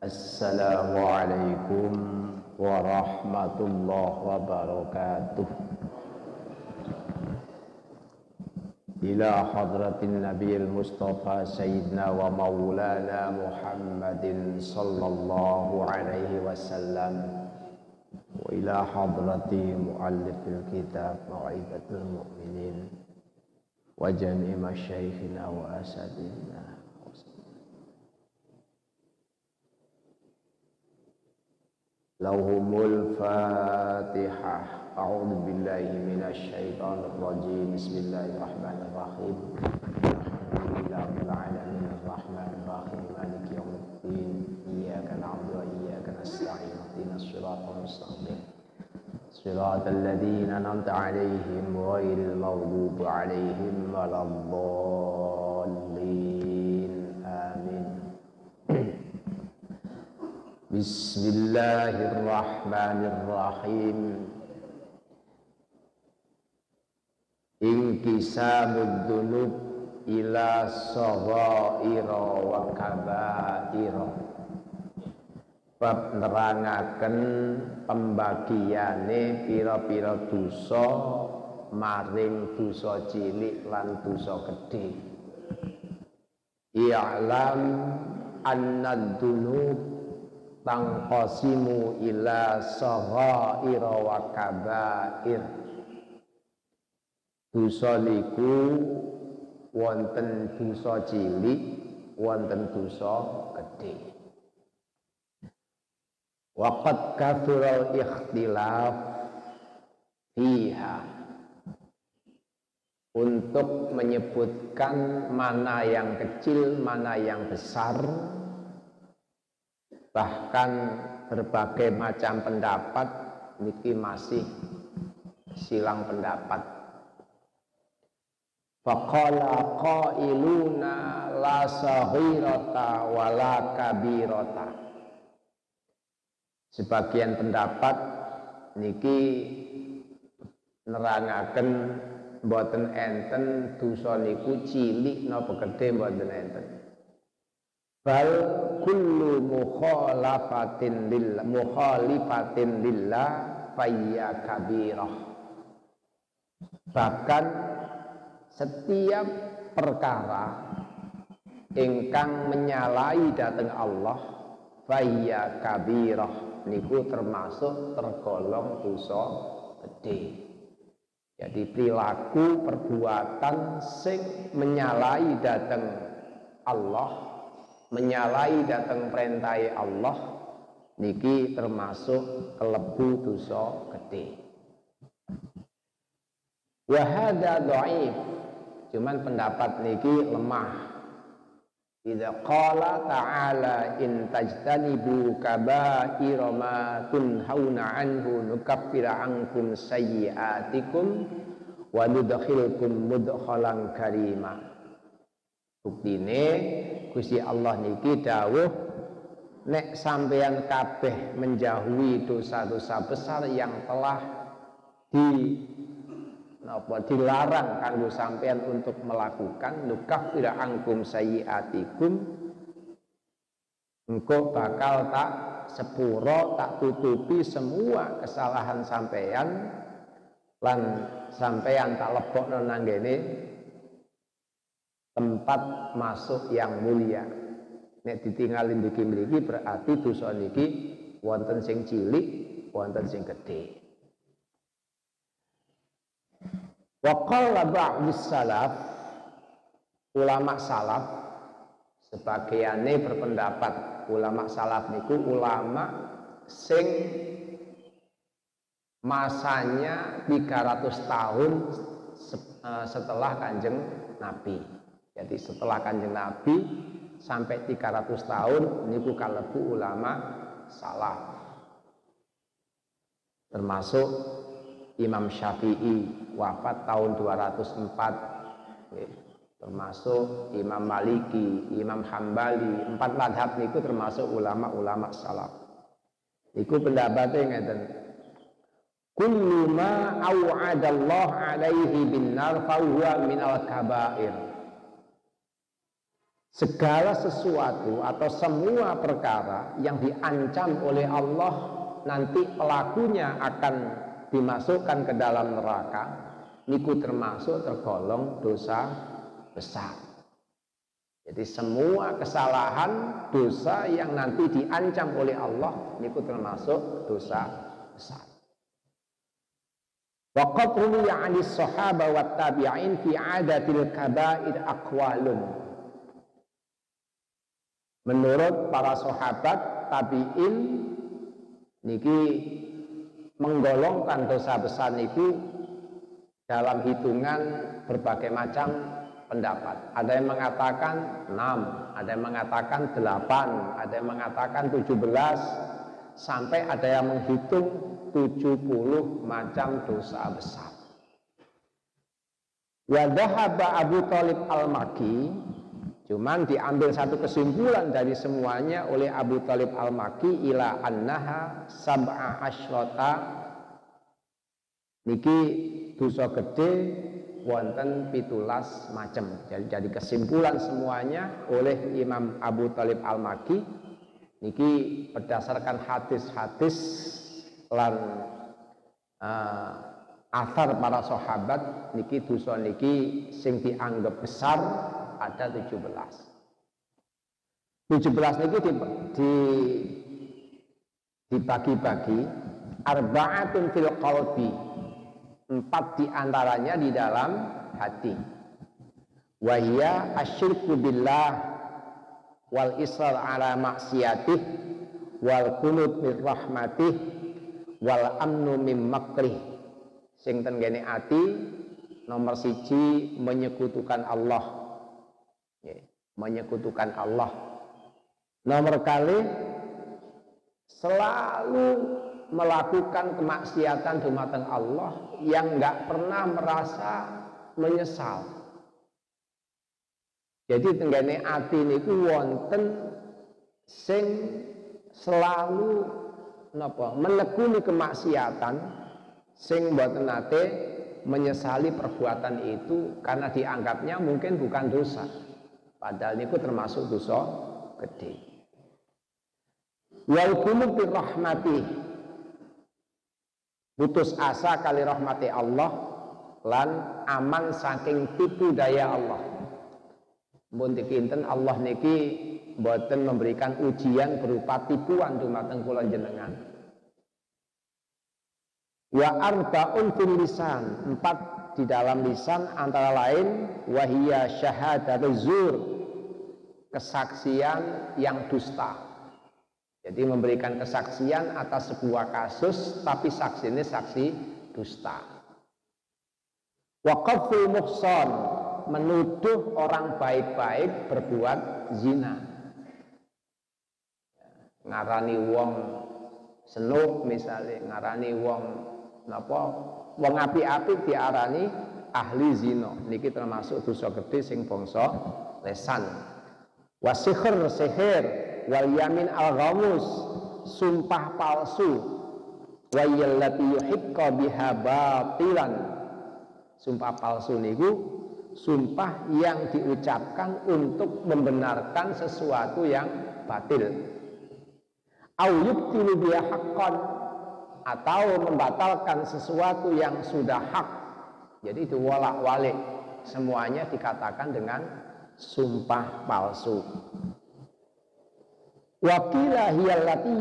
Assalamualaikum warahmatullahi wabarakatuh. Ila hadratin nabiyil mustafa sayyidina wa maulana Muhammadin sallallahu alaihi wasallam wa ila hadrati muallifil kitab mau'izatul mu'minin wa jami'i masyaikhina wa asadina. Lahumul Fatihah. A'udzu billahi minasy syaithanir rajim. Bismillahirrahmanirrahim. Alhamdulillahil alamin arrahmanir rahim maliki yaumiddin. Iyyaka na'budu wa iyyaka nasta'in. Ihdinas siratal mustaqim. Siratal ladzina an'amta 'alaihim ghairil maghdubi 'alaihim waladdallin. Amin. Bismillahirrahmanirrahim. Inqisamud dzunub ila saghaira wa kabaira. Bab nerangaken pembagiane pira-pira dosa maring dosa cilik lan dosa gedhe. I'lam anna dzunub tangqasimu ila saghaira wa kabair. Dosa niku wonten dosa cilik, wonten dosa gedhe. Wa qad kathural ikhtilaf fiha. Untuk menyebutkan mana yang kecil, mana yang besar, bahkan berbagai macam pendapat niki masih silang pendapat. Faqala qailuna la saghirata wa la kabirata. Sebagian pendapat niki nerangaken mboten enten dosa niku cilik napa gedhe mboten enten. Bal kullu mukhalifatin lillah fayya kabirah. Bahkan setiap perkara ingkang menyalahi dhateng Allah fayya kabirah niku termasuk tergolong dosa gedhe. Jadi perilaku perbuatan sing menyalahi dhateng Allah, menyalahi datang perintah Allah niki termasuk kelebu dosa gede. Wa hadza dhaif. Cuman pendapat niki lemah. Idza qala ta'ala in tajtanibu kaba'ira ma tunhauna anhu nukaffir ankum sayyi'atikum wa nudkhilkum mudkhalan karima. Buktine Gusti Allah niki dawuh nek sampeyan kabeh menjauhi dosa-dosa besar yang telah dilarang kanggo sampeyan untuk melakukan, nukaffir angkum sayyiatikum, engko bakal tak sepuro tak tutupi semua kesalahan sampeyan lan sampeyan tak lebokno nang ngene tempat masuk yang mulia. Nek ditinggalin mriki berarti dosa niki wonten sing cilik, wonten sing gedhe. Wa qala ba'dus salaf, ulama salaf sebagiane berpendapat ulama salaf niku ulama sing masanya 300 tahun setelah Kanjeng Nabi. Jadi setelah Kanjeng Nabi sampai 300 tahun niku kalebu ulama salaf. Termasuk Imam Syafi'i wafat tahun 204. Termasuk Imam Maliki, Imam Hambali, 4 madhab niku termasuk ulama-ulama salaf. Iku pendapatnya ngeten. Kullu ma au'adallah alaihi bin nar fa huwa minal kabair. segala sesuatu atau semua perkara yang diancam oleh Allah nanti pelakunya akan dimasukkan ke dalam neraka, niku termasuk tergolong dosa besar. Jadi semua kesalahan, dosa yang nanti diancam oleh Allah niku termasuk dosa besar. Waqad ruwiya 'anis sahaba wat tabi'in fi 'adatil kaba'ir aqwalun. Menurut para sahabat tabi'in niki menggolongkan dosa besar niku dalam hitungan berbagai macam pendapat. Ada yang mengatakan 6, ada yang mengatakan 8, ada yang mengatakan 17, sampai ada yang menghitung 70 macam dosa besar. Wa dhahaba Abu Thalib Al-Makki, cuman diambil satu kesimpulan dari semuanya oleh Abu Thalib Al-Makki, ila annaha sab'a asyrata niki dosa gede wonten 17 macam. Jadi kesimpulan semuanya oleh Imam Abu Thalib Al-Makki niki berdasarkan hadis-hadis lan asar para sahabat niki dosa niki sing dianggap besar ada 17. 17 niki dibagi-bagi arba'atun fil qalbi, 4 diantaranya di dalam hati. Wahia asyirku billah wal israr ala maksiyatih wal qunut min rahmatih wal amnu min makrih. Sing ten kene ati nomor 1 menyekutukan Allah. Menyekutukan Allah. Nomor kali selalu melakukan kemaksiatan dumateng Allah yang enggak pernah merasa menyesal. Jadi tenggene ati niku wonten sing selalu napa menekuni kemaksiatan sing mboten nate menyesali perbuatan itu karena dianggapnya mungkin bukan dosa. Padahal niku termasuk dosa gede. Wal qunut bir rahmati, putus asa kali rahmati Allah lan aman saking tipu daya Allah. Mun dikinten Allah niki mboten memberikan ujian berupa tipuan dumateng kula jenengan. Wa arba'un fil lisan, 4 di dalam lisan antara lain wahia syahadatuz zur, kesaksian yang dusta. Jadi memberikan kesaksian atas sebuah kasus tapi saksi ini saksi dusta. Wa qadful muhsan, menuduh orang baik-baik berbuat zina. Ngarani wong senuk misalnya, ngarani wong napa wong apik-apik diarani ahli zina. Niki termasuk dosa gede sing bangsa lesan. Wasihir sihir wal yamin al-ghamus, sumpah palsu, wa yallati yuhiqqa biha batilan. Sumpah palsu niku sumpah yang diucapkan untuk membenarkan sesuatu yang batil. Au yubtilu biha haqqan, atau membatalkan sesuatu yang sudah hak. Jadi diwolak-walik, semuanya dikatakan dengan sumpah palsu. Wakilah hiyallati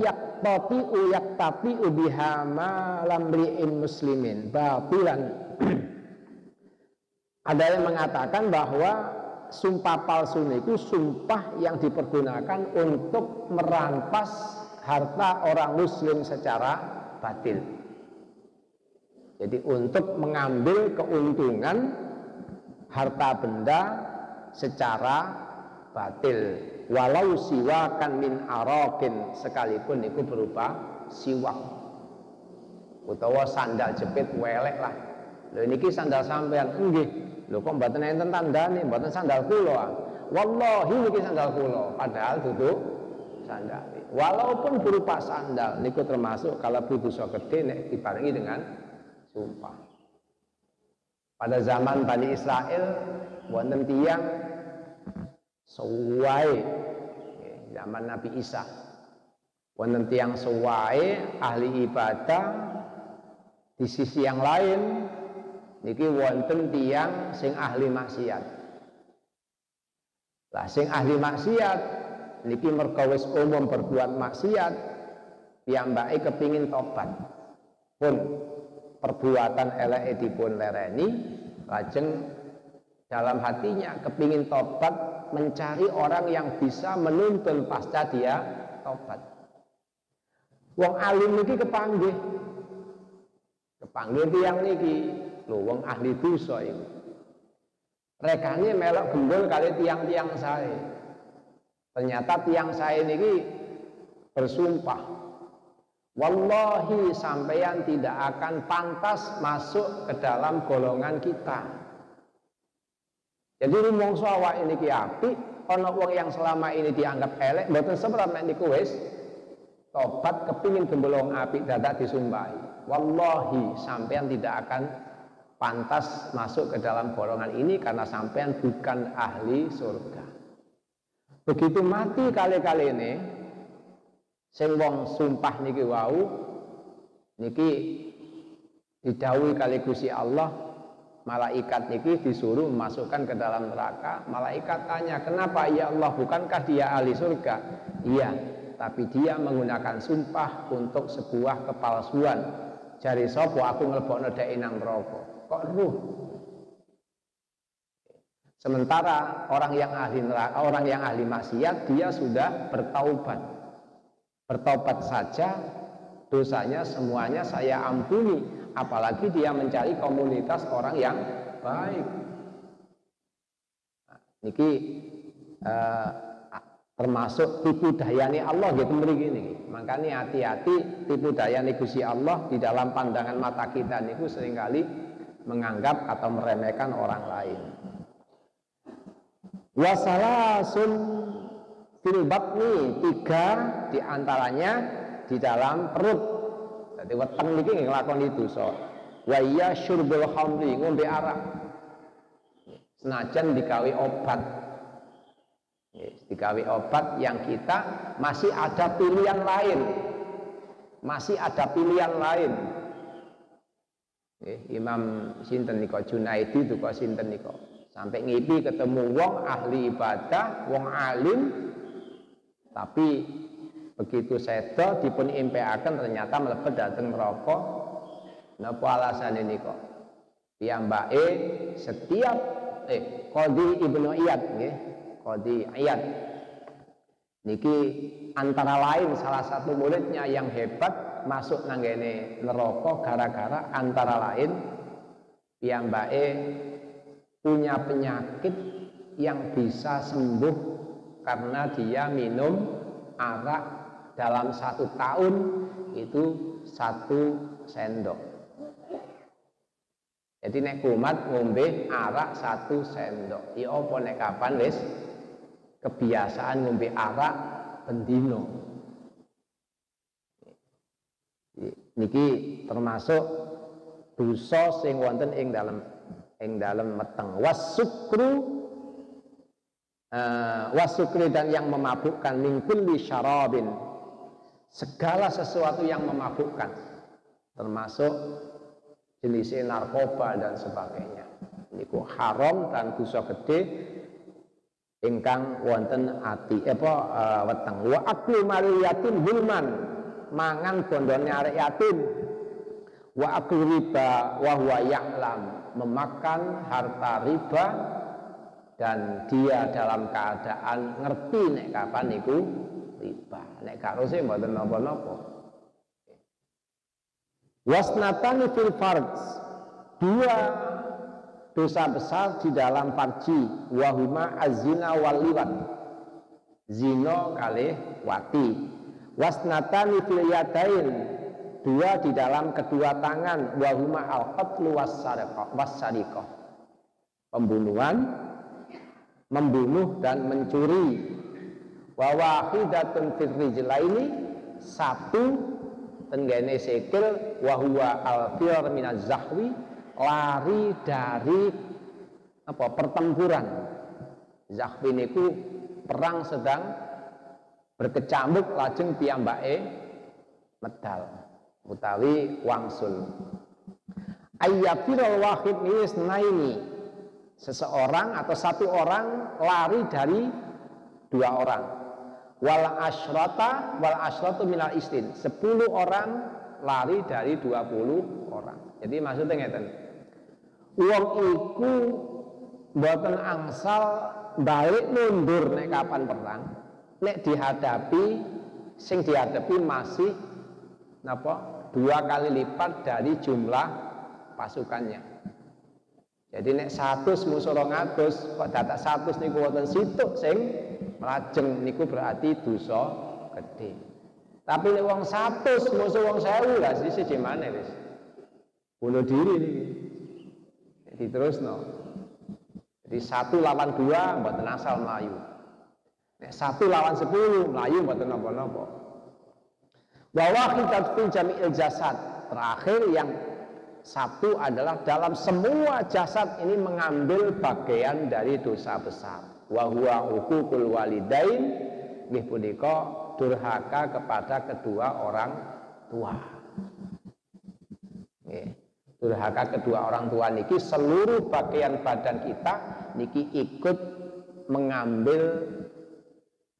yaqtati'u biha ma lamri'in muslimin batilan. Ada yang mengatakan bahwa sumpah palsu itu sumpah yang dipergunakan untuk merampas harta orang muslim secara batil. Jadi untuk mengambil keuntungan harta benda secara batil, walau siwakan min arakin, sekalipun itu berupa siwak utawa sandal jepit welek lah. Lho niki sandal sampean nggih. Lho kok mboten enten tandane, mboten sandal kula. Wallahi niki sandal kula, padahal duduk sandal. Walaupun berupa sandal niku termasuk kalau dosa gede nek dibarengi dengan sumpah. Pada zaman Bani Israel wonten tiyang Suwai zaman Nabi Isa wonten tiyang suwai ahli ibadah. Di sisi yang lain niki wonten tiyang sing ahli maksiat. Lah sing ahli maksiat niki merga wis umum berbuat maksiat, piyambake kepingin tobat. Pun perbuatan eleke dipun lereni, lajeng dalam hatinya kepingin tobat, mencari orang yang bisa menuntun pasca dia tobat. Wong alim niki kepanggih tiyang niki lho, wong ahli dosa iki rekane melok gembul kali tiang-tiang sae. Ternyata tiang sae niki bersumpah, wallahi sampeyan tidak akan pantas masuk ke dalam golongan kita. Jadi rumangsa awake niki apik, ana wong yang selama ini dianggap elek, mboten semerap nek niku wis tobat kepingin gembolong apik dadak disumpahi. Wallahi sampean tidak akan pantas masuk ke dalam golongan ini karena sampean bukan ahli surga. Begitu mati kali-kali ini sing wong sumpah niki wau niki didhawuhi kali Gusti Allah, malaikat niki disuruh memasukkan ke dalam neraka. Malaikat tanya, kenapa ya Allah, bukankah dia ahli surga? Iya, tapi dia menggunakan sumpah untuk sebuah kepalsuan. Jari sopo aku nglebokno dhek nang neraka. Kok ruh? Sementara orang yang ahli neraka, orang yang ahli maksiat, dia sudah bertaubat. Bertaubat saja dosanya semuanya saya ampuni, apalagi dia mencari komunitas orang yang baik. Nah, niki termasuk tipu dayane Allah gitu mriki niki. Makanya hati-hati tipu dayane Gusti Allah di dalam pandangan mata kita niku seringkali menganggap atau meremehkan orang lain. Wasalasun fil batni, 3 diantaranya di dalam perut. Jadi weteng niki nglakoni dosa. Wa ya syurbul khamri, ngombe arak. Senajan digawe obat. Digawe obat yang kita masih ada pilihan lain. Masih ada pilihan lain. Imam sinten nika Junaidi itu kok sinten nika sampai ngipi ketemu wong ahli ibadah, wong alim, tapi begitu sedo dipun impeaken ternyata mlebet dhateng neraka. Napa alasane nika? Piyambake setiap Qadhi Ibnu Iyad nggih, Qadhi Iyad niki antara lain salah satu muridnya yang hebat masuk nanggene neraka gara-gara antara lain piyambake punya penyakit yang bisa sembuh karena dia minum arak dalam 1 tahun itu 1 sendok. Jadi nek kumat ngombe arak 1 sendok. Ya apa nek kapan wis kebiasaan ngombe arak bendino. Niki termasuk dosa sing wonten ing dalem meteng. Wasukri dan yang memabukkan, min kulli syarabin, segala sesuatu yang memabukkan, termasuk jenis narkoba dan sebagainya. Niku haram dan dosa gede ingkang wonten ati weteng. Wa aklu malil yatim zulman, mangan bondone arek yatim. Wa aklu riba wa huwa ya'lam, memakan harta riba dan dia dalam keadaan ngerti nek kapan niku riba. Nek gak rose mboten napa-napa. Wasnatani fil farj, 2 dosa besar di dalam farji, wahuma azina wal liwat, zina kalih wati. Wasnatani fil yadain, 2 di dalam kedua tangan, wahuma al qatlu wassariqah, pembunuhan, membunuh dan mencuri. Wa wahidatun fil rijlaini, 1 tenggene sikil, wahwa al-fir minaz zahwi, lari dari pertempuran. Zahwi niku perang sedang berkecamuk lajeng piyambake medal utawi wangsul. Ayyafirul wahid naini, seseorang atau satu orang lari dari dua orang. Wal asyratu minal istin, 10 orang lari dari 20 orang. Jadi maksudnya ngeten, wong iku mboten angsal balik mundur nek kapan perang, nek sing dihadapi masih napa 2 kali lipat dari jumlah pasukannya. Jadi nek 100 musuh 200 kok dadak 100 niku wonten situk sing mlajeng niku berarti dosa gede. Tapi nek wong 100 musuh wong 1000 lah siji maneh wis. Bunuh diri niki. Diterusno. Jadi 1 lawan 2 mboten asal mlayu. Nek 1 lawan 10 mlayu mboten napa-napa. Wa wahidat fi jami'il jasad. Terakhir yang satu adalah dalam semua jasad ini mengambil bagian dari dosa besar. Wa huwa uququl walidain, nggih punika durhaka kepada kedua orang tua. Nggih. Durhaka kedua orang tua niki seluruh bagian badan kita niki ikut mengambil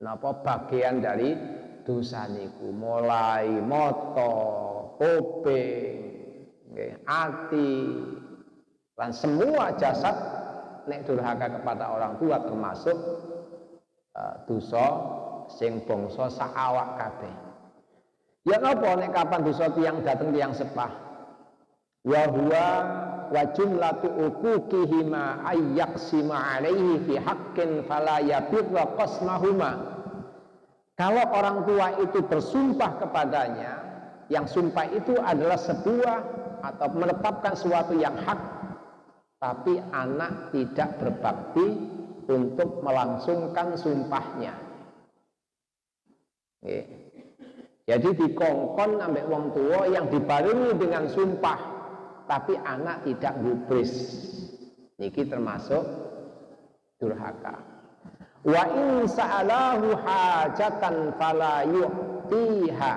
napa bagian dari dosa niku, mulai mata, kuping, hati, dan semua jasad nek durhaka kepada orang tua termasuk dosa sing bangsa saawak kabeh. Ya napa nek kapan dosa tiyang dateng tiyang sepah? Wa huwa wa jumlatu uquqihima ayyaksima alaihi fi haqqin fala yabirra qasmahuma. Kalau orang tua itu bersumpah kepadanya, yang sumpah itu adalah sebuah atau menetapkan sesuatu yang hak, tapi anak tidak berbakti untuk melangsungkan sumpahnya. Jadi dikongkon ambek wong tua yang dibarengi dengan sumpah, tapi anak tidak gubris, niki termasuk durhaka. Wa in sa'alahu hajatan fala yu'tiha.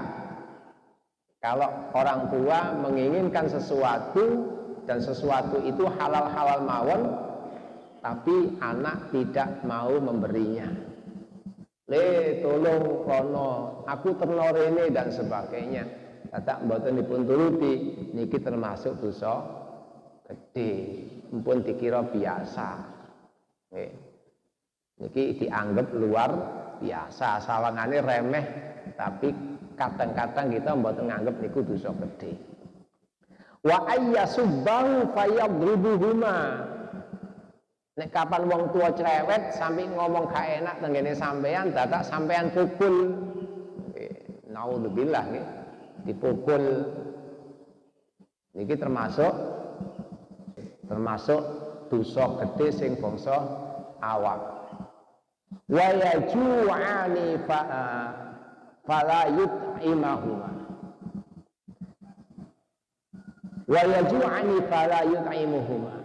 Kalau orang tua menginginkan sesuatu dan sesuatu itu halal-halal mawon, tapi anak tidak mau memberinya. Le tolong kono, aku terno rene dan sebagainya. Dadak mboten dipun turuti, niki termasuk dosa gede, mumpun dikira biasa. Nggih. Niki dianggap luar biasa, sawangane remeh, tapi kadang-kadang kita mboten nganggep niku dosa gede. Wa ayyasubbahu fayadribuhuma. Nek kapan wong tua cerewet sampai ngomong gak enak tenggene sampean, dadak sampean pukul. Naudzubillah nggih. Dipukul. Niki termasuk dosa gede sing bangsa awak. Wa yaju'ani fala yut'imahuma. Wa yaju'ani fala yut'imuhuma.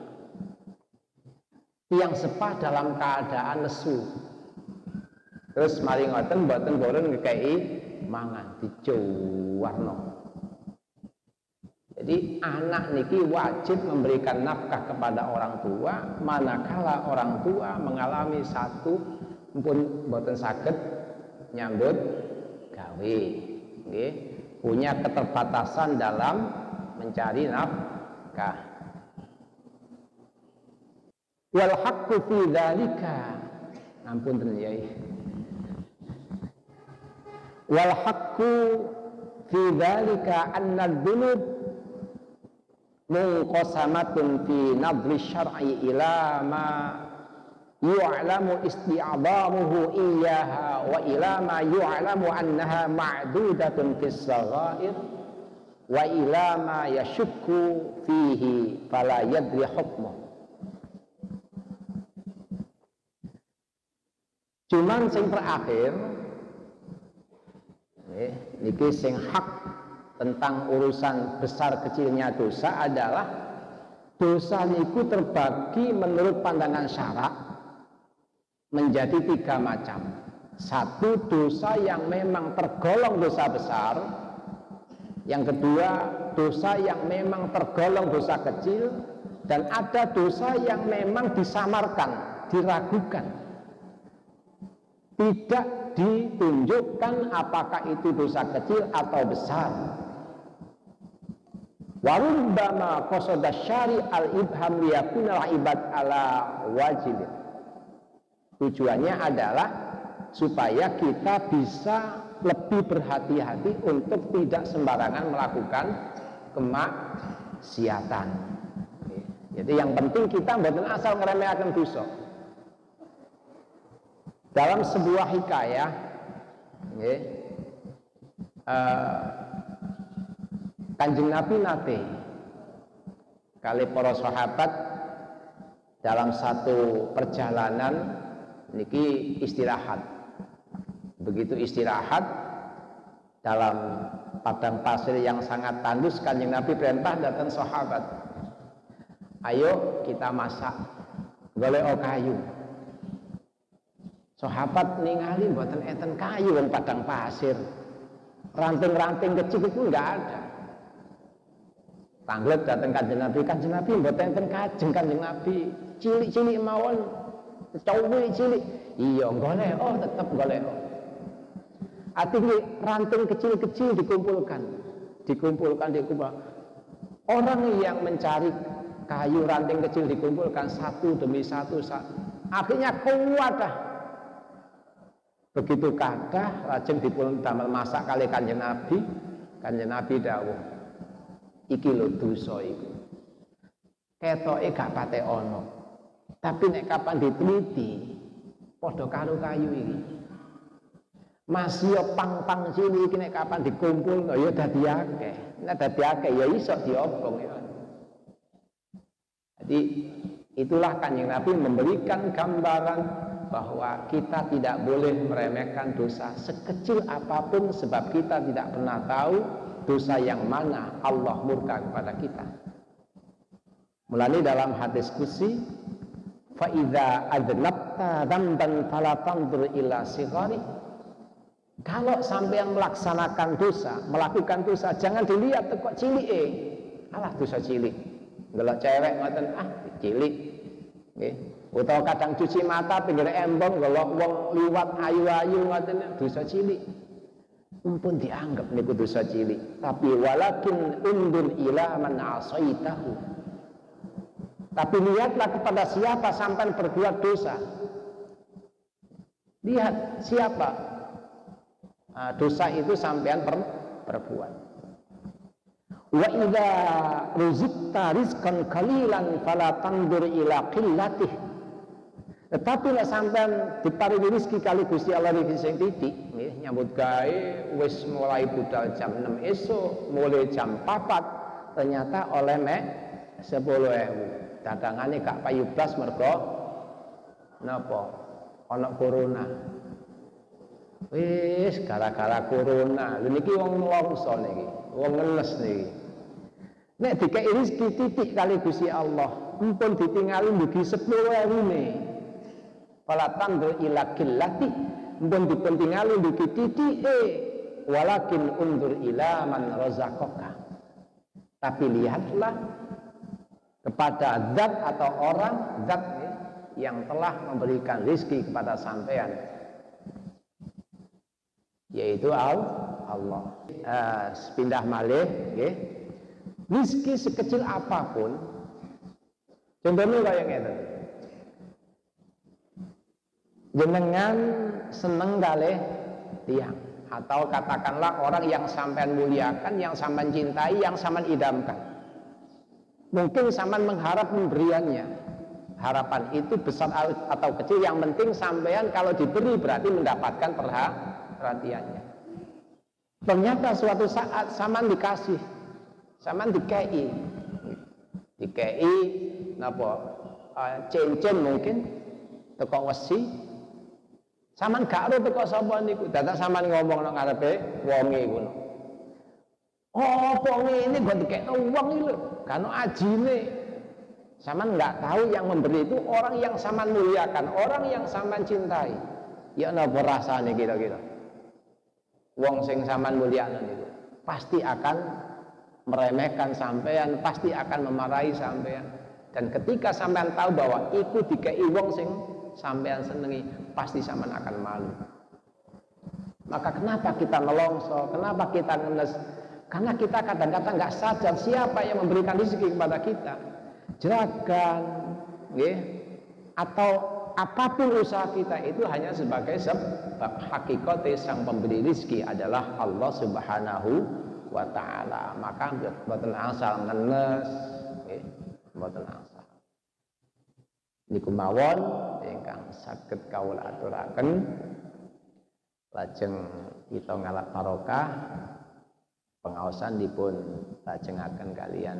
Yang sepah dalam keadaan nesu. Terus mari ngoten mboten boten ngekei mangan dijuwarno. Jadi anak niki wajib memberikan nafkah kepada orang tua manakala orang tua mengalami satu pun mboten saged nyambut gawe, nggih, punya keterbatasan dalam mencari nafkah. Wal haqqu fi dzalika, ampun Yai. Wal haqqu fi dzalika anna dzunub munqasamatun fi nadri syar'i ila ma yu'lamu isti'adhamuhu iyyaha wa ila ma yu'lamu annaha ma'dudatun fis saghair wa ila ma yashukku fihi fala yadri hukmuh. Cuman sing terakhir niki sing hak tentang urusan besar kecilnya dosa adalah dosa niku terbagi menurut pandangan syarak menjadi 3 macam. Satu, dosa yang memang tergolong dosa besar. Yang kedua, dosa yang memang tergolong dosa kecil. Dan ada dosa yang memang disamarkan, diragukan, tidak ditunjukkan apakah itu dosa kecil atau besar. Warubbama qasada syari al-ibham liyakunal ibad ala wajib. Tujuannya adalah supaya kita bisa lebih berhati-hati untuk tidak sembarangan melakukan kemaksiatan. Jadi yang penting kita mboten asal ngeremehaken dosa. Dalam sebuah hikayah, Kanjeng Nabi nate kali para sahabat dalam satu perjalanan niki istirahat. Begitu istirahat dalam padang pasir yang sangat tandus, Kanjeng Nabi perintah datang sahabat, ayo kita masak, golek kayu. Sahabat ningali mboten enten kayu wong padang pasir. Ranting-ranting kecil itu enggak ada. Tanglet datang Kanjeng Nabi mboten enten kajeng Kanjeng Nabi. Cilik-cilik mawon, cowek cilik. Iya golek, tetep golek. Artinya ranting kecil-kecil dikumpulkan. Orang yang mencari kayu ranting kecil dikumpulkan satu demi satu, akhirnya kuat dah. Begitu kathah lajeng dipun damel masak kali Kanjeng Nabi dawuh, iki lho dosa iku. Ketoke gak pate ana. Tapi nek kapan diteliti padha karo kayu iki. Masih pang-pang cilik iki nek kapan dikumpul ya dadi akeh. Nek dadi akeh ya iso diobong ya. Jadi itulah Kanjeng Nabi memberikan gambaran bahwa kita tidak boleh meremehkan dosa sekecil apapun, sebab kita tidak pernah tahu dosa yang mana Allah murka kepada kita. Mulane dalam hadis qudsi, fa idza adnabta dzamban fala tanzur ila sighari. Kalau sampean melaksanakan dosa, melakukan dosa, jangan dilihat kok cilike. Alah dosa cilik. Ndelok cewek ngoten, cilik. Nggih. Utawa kadang cuci mata pinggir embong ndelok wong liwat ayu-ayu ngoten, dosa cilik. Mumpun dianggap niku dosa cilik, tapi walakin undur ila man asaitahu. Tapi lihatlah kepada siapa sampean berbuat dosa. Lihat siapa dosa itu sampean perbuat. Wa idza ruzqta rizqan qalilan fala tandur ila qillatih. Tetapi nek sampean diparingi rezeki kali Gusti Allah iki sing titik, nggih, nyambut gawe wis mulai budal jam 6 esuk, mulai jam 4 ternyata oleh mek 10.000. Dadangane gak payu blas mergo napa? Ana corona. Wis gara-gara corona. Lha niki wong nelongso niki, wong ngenes niki. Nek dikei rezeki titik kali Gusti Allah, mumpun ditingali mugi 10.000. Fala tandur ila qillati, mumpun dipentingali mugi titike, walakin undur ila man razaqaka. Tapi lihatlah kepada zat atau orang zat yang telah memberikan rezeki kepada sampean, yaitu Allah. Pindah malih nggih. Rezeki sekecil apapun, contohnya kayak ngeten. Jenengan seneng kalih tiyang, atau katakanlah orang yang sampean muliakan, yang sampean cintai, yang sampean idamkan. Mungkin sampean mengharap pemberiannya. Harapan itu besar atau kecil, yang penting sampean kalau diberi berarti mendapatkan perhatiannya. Ternyata suatu saat sampean dikasih, sampean dikei napa cincin mungkin teko wesi. Sampeyan gak ero teko sapa niku, dadak sampeyan ngomong nang ngarepe wonge ngono. Apa ngene kok dikekno wong iki lho, kan ajine. Saman nggak tahu yang memberi itu orang yang saman muliakan, orang yang saman cintai. Ya napa rasane kira-kira? Wong sing saman mulyakno niku pasti akan meremehkan sampean, pasti akan memarahi sampean. Dan ketika sampean tahu bahwa iku dikei wong sing sampean senengi, pasti sampean akan malu. Maka kenapa kita nelongso? Kenapa kita ngenes? Karena kita kadang-kadang nggak sadar siapa yang memberikan rezeki kepada kita. Jeragan, atau apapun usaha kita itu hanya sebagai sebab. Hakikatnya sang pemberi rezeki adalah Allah Subhanahu wa Ta'ala. Maka mboten asal ngenes, mboten asal. Niku mawon ingkang saged kawula aturaken. Lajeng kita ngalap barokah, pengaosan dipun lajengaken kalian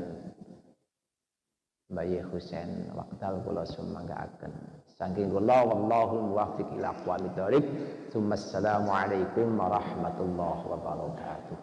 Bayi Husain wekdal kula sumanggaken. Saking kula wallahu muwaffiq ila aqwamit thoriq. Assalamualaikum warahmatullahi wabarakatuh.